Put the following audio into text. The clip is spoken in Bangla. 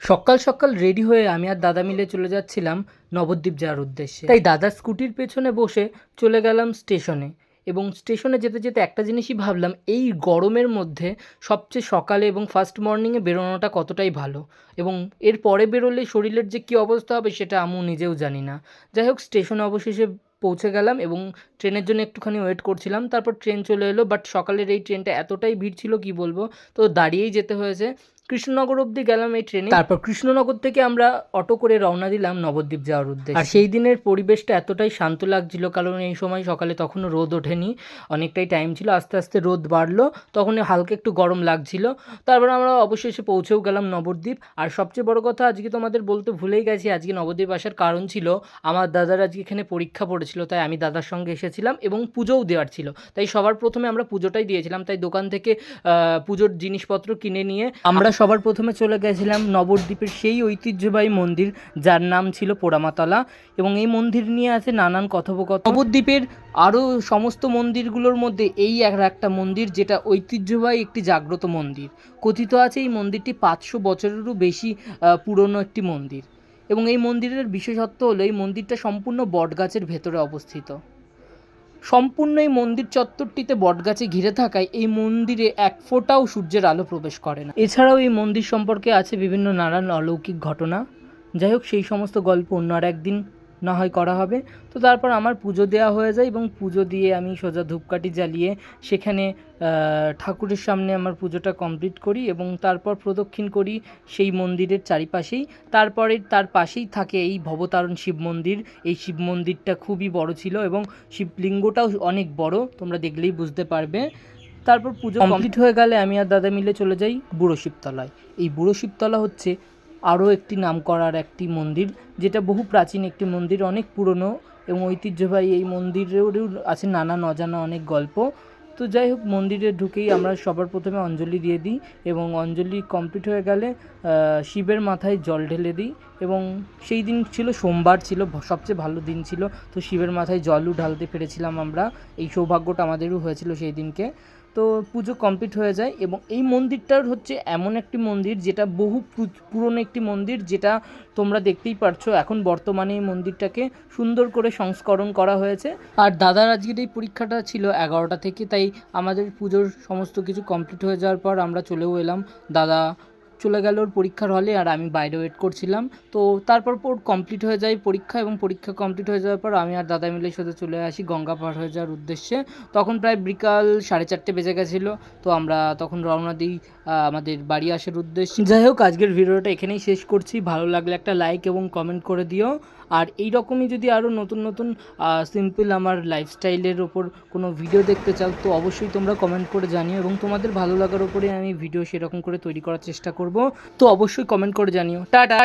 সকাল সকাল রেডি হয়ে আমি আর দাদা মিলে চলে যাচ্ছিলাম নবদ্বীপ যাওয়ার উদ্দেশ্যে। তাই দাদার স্কুটির পেছনে বসে চলে গেলাম স্টেশনে। এবং স্টেশনে যেতে যেতে একটা জিনিসই ভাবলাম, এই গরমের মধ্যে সবচেয়ে সকালে এবং ফার্স্ট মর্নিংয়ে বেরোনোটা কতটাই ভালো, এবং এর পরে বেরোলে শরীরের যে কী অবস্থা হবে সেটা আমিও নিজেও জানি না। যাই হোক, স্টেশনে অবশেষে পৌঁছে গেলাম এবং ট্রেনের জন্য একটুখানি ওয়েট করছিলাম। তারপর ট্রেন চলে এলো, বাট সকালের এই ট্রেনটা এতটাই ভিড় ছিল কি বলবো, তো দাঁড়িয়েই যেতে হয়েছে। কৃষ্ণনগর অবধি গেলাম এই ট্রেনে। তারপর কৃষ্ণনগর থেকে আমরা অটো করে রওনা দিলাম নবদ্বীপ যাওয়ার উদ্দেশ্যে। আর সেই দিনের পরিবেশটা এতটাই শান্ত লাগছিল, কারণ এই সময় সকালে তখনও রোদ ওঠেনি, অনেকটাই টাইম ছিল। আস্তে আস্তে রোদ বাড়লো, তখন হালকা একটু গরম লাগছিল। তারপর আমরা অবশেষে পৌঁছেও গেলাম নবদ্বীপ। আর সবচেয়ে বড় কথা, আজকে তোমাদের বলতে ভুলেই গেছি, আজকে নবদ্বীপ আসার কারণ ছিল আমার দাদার আজকে এখানে পরীক্ষা পড়েছিল, তাই আমি দাদার সঙ্গে এসেছিলাম এবং পুজোও দেওয়ার ছিল। তাই সবার প্রথমে আমরা পুজোটাই দিয়েছিলাম। তাই দোকান থেকে পুজোর জিনিসপত্র কিনে নিয়ে আমরা সবার প্রথমে চলে গেছিলাম নবদ্বীপের সেই ঐতিহ্যবাহী মন্দির, যার নাম ছিল পোড়ামাতলা। এবং এই মন্দির নিয়ে আছে নানান কথোপকথন। নবদ্বীপের আরও সমস্ত মন্দিরগুলোর মধ্যে এই একটা মন্দির, যেটা ঐতিহ্যবাহী একটি জাগ্রত মন্দির। কথিত আছে এই মন্দিরটি 500 বছরেরও বেশি পুরনো একটি মন্দির। এবং এই মন্দিরের বিশেষত্ব হলো এই মন্দিরটা সম্পূর্ণ বটগাছের ভেতরে অবস্থিত। সম্পূর্ণ এই মন্দির চত্বরটিতে বটগাছে ঘিরে থাকায় এই মন্দিরে এক ফোঁটাও সূর্যের আলো প্রবেশ করে না। এছাড়াও এই মন্দির সম্পর্কে আছে বিভিন্ন নানান অলৌকিক ঘটনা। যাই হোক, সেই সমস্ত গল্প অন্য আর একদিন না হয় করা হবে। তো তারপর আমার পুজো দেওয়া হয়ে যায় এবং পুজো দিয়ে আমি সোজা ধূপকাঠি জ্বালিয়ে সেখানে ঠাকুরের সামনে আমার পুজোটা কমপ্লিট করি এবং তারপর প্রদক্ষিণ করি সেই মন্দিরের চারিপাশেই। তারপরে তার পাশেই থাকে এই ভবতারণ শিব মন্দির। এই শিব মন্দিরটা খুবই বড় ছিল এবং শিবলিঙ্গটাও অনেক বড়, তোমরা দেখলেই বুঝতে পারবে। তারপর পুজো কমপ্লিট হয়ে গেলে আমি আর দাদা মিলে চলে যাই বুড়ো শিবতলায়। এই বুড়ো শিবতলা হচ্ছে আরও একটি নামকরার একটি মন্দির, যেটা বহু প্রাচীন একটি মন্দির, অনেক পুরনো এবং ঐতিহ্যবাহী। এই মন্দিরেও আছে নানান অজানা অনেক গল্প। তো যাই হোক, মন্দিরে ঢুকেই আমরা সবার প্রথমে অঞ্জলি দিয়ে দিই এবং অঞ্জলি কমপ্লিট হয়ে গেলে শিবের মাথায় জল ঢেলে দিই। এবং সেই দিন ছিল সোমবার, ছিল সবচেয়ে ভালো দিন ছিল, তো শিবের মাথায় জলও ঢালতে পেরেছিলাম আমরা। এই সৌভাগ্যটা আমাদেরও হয়েছিল সেই দিনকে। তো পুজো কমপ্লিট হয়ে যায় এবং এই মন্দিরটার হচ্ছে এমন একটি মন্দির যেটা বহু পুরনো একটি মন্দির, যেটা তোমরা দেখতেই পারছো। এখন বর্তমানে এই মন্দিরটাকে সুন্দর করে সংস্করণ করা হয়েছে। আর দাদার আজকের এই পরীক্ষাটা ছিল 11টা থেকে, তাই আমাদের পুজোর সমস্ত কিছু কমপ্লিট হয়ে যাওয়ার পর আমরা চলেও এলাম। দাদা চলে গেল ওর পরীক্ষার হলে আর আমি বাইরে ওয়েট করছিলাম। তো তারপর ওর কমপ্লিট হয়ে যায় পরীক্ষা, এবং পরীক্ষা কমপ্লিট হয়ে যাওয়ার পর আমি আর দাদা মিলে সোজা চলে আসি গঙ্গা পার হয়ে যাওয়ার উদ্দেশ্যে। তখন প্রায় বিকাল 4:30 বেজে গেছিলো। তো আমরা তখন রওনা দিই আমাদের বাড়ি আসার উদ্দেশ্যে। যাই হোক, আজকের ভিডিওটা এখানেই শেষ করছি। ভালো লাগলে একটা লাইক এবং কমেন্ট করে দিও। আর এই রকমই যদি আরও নতুন নতুন সিম্পল আমার লাইফস্টাইলের ওপর কোনো ভিডিও দেখতে চাও, তো অবশ্যই তোমরা কমেন্ট করে জানিও, এবং তোমাদের ভালো লাগার ওপরে আমি ভিডিও সেরকম করে তৈরি করার চেষ্টা করব। তো অবশ্যই কমেন্ট করে জানিও। টাটা।